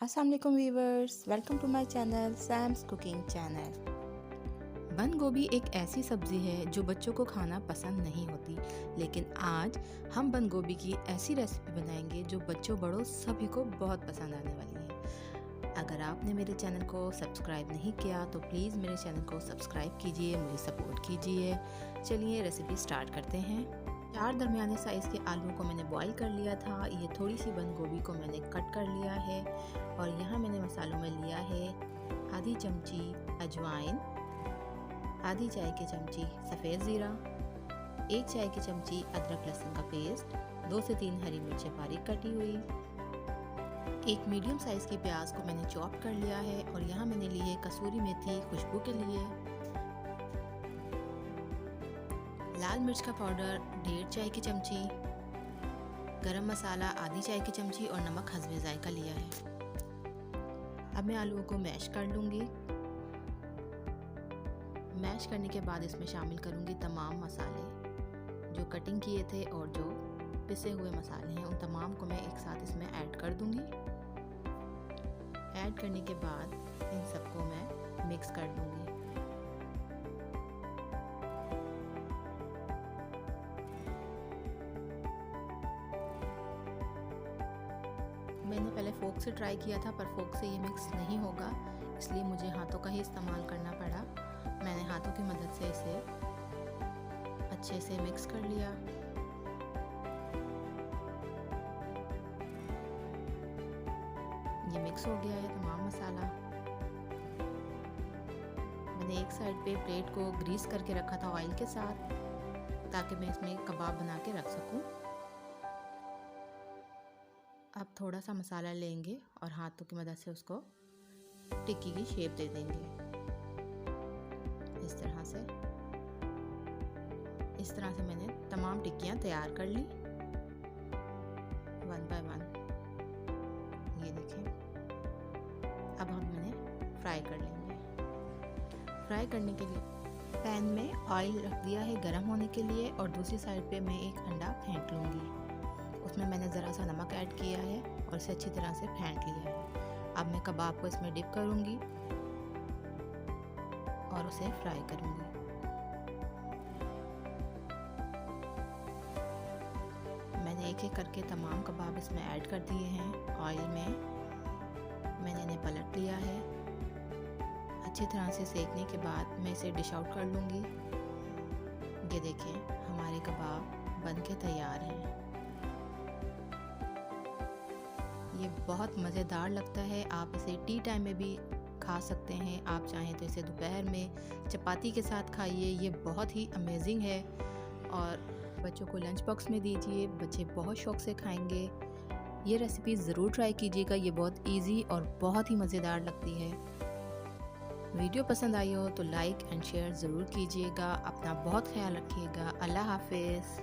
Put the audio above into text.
अस्सलाम वालेकुम viewers, welcome to my channel Sam's cooking channel. बंद गोभी एक ऐसी सब्ज़ी है जो बच्चों को खाना पसंद नहीं होती, लेकिन आज हम बंद गोभी की ऐसी रेसिपी बनाएंगे जो बच्चों बड़ों सभी को बहुत पसंद आने वाली है। अगर आपने मेरे चैनल को सब्सक्राइब नहीं किया तो प्लीज़ मेरे चैनल को सब्सक्राइब कीजिए, मुझे सपोर्ट कीजिए। चलिए रेसिपी स्टार्ट करते हैं। 4 दरमियाने साइज़ के आलू को मैंने बॉईल कर लिया था। ये थोड़ी सी बंद गोभी को मैंने कट कर लिया है और यहाँ मैंने मसालों में लिया है आधी चमची अजवाइन, आधी चाय की चमची सफ़ेद ज़ीरा, 1 चाय की चमची अदरक लहसुन का पेस्ट, 2 से 3 हरी मिर्चें बारीक कटी हुई, एक मीडियम साइज़ की प्याज को मैंने चॉप कर लिया है और यहाँ मैंने ली है कसूरी मेथी खुशबू के लिए, लाल मिर्च का पाउडर 1.5 चाय की चमची, गरम मसाला आधी चाय की चमची और नमक हस्बे जायका लिया है। अब मैं आलूओं को मैश कर लूँगी। मैश करने के बाद इसमें शामिल करूँगी तमाम मसाले जो कटिंग किए थे और जो पिसे हुए मसाले हैं, उन तमाम को मैं एक साथ इसमें ऐड कर दूँगी। ऐड करने के बाद इन सबको मैं मिक्स कर लूँगी। मैंने पहले फोक से ट्राई किया था, पर फोक से ये मिक्स नहीं होगा, इसलिए मुझे हाथों का ही इस्तेमाल करना पड़ा। मैंने हाथों की मदद से इसे अच्छे से मिक्स कर लिया। ये मिक्स हो गया है तमाम मसाला। मैंने एक साइड पे प्लेट को ग्रीस करके रखा था ऑयल के साथ, ताकि मैं इसमें कबाब बना के रख सकूं। अब थोड़ा सा मसाला लेंगे और हाथों की मदद से उसको टिक्की की शेप दे देंगे। इस तरह से मैंने तमाम टिक्कियाँ तैयार कर ली, 1 बाय 1। ये देखें। अब हम इन्हें फ्राई कर लेंगे। फ्राई करने के लिए पैन में ऑयल रख दिया है गर्म होने के लिए और दूसरी साइड पे मैं एक अंडा फेंट लूँगी। उसमें मैंने ज़रा सा नमक ऐड किया है और इसे अच्छी तरह से फेंट लिया है। अब मैं कबाब को इसमें डिप करूँगी और उसे फ्राई करूँगी। मैंने एक एक करके तमाम कबाब इसमें ऐड कर दिए हैं ऑयल में। मैंने इन्हें पलट लिया है। अच्छी तरह से सेकने के बाद मैं इसे डिश आउट कर लूँगी। ये देखें, हमारे कबाब बन के तैयार हैं। ये बहुत मज़ेदार लगता है। आप इसे टी टाइम में भी खा सकते हैं। आप चाहें तो इसे दोपहर में चपाती के साथ खाइए। ये बहुत ही अमेजिंग है और बच्चों को लंच बॉक्स में दीजिए, बच्चे बहुत शौक़ से खाएंगे। ये रेसिपी ज़रूर ट्राई कीजिएगा। ये बहुत इजी और बहुत ही मज़ेदार लगती है। वीडियो पसंद आई हो तो लाइक एंड शेयर ज़रूर कीजिएगा। अपना बहुत ख्याल रखिएगा। अल्लाह हाफिज़।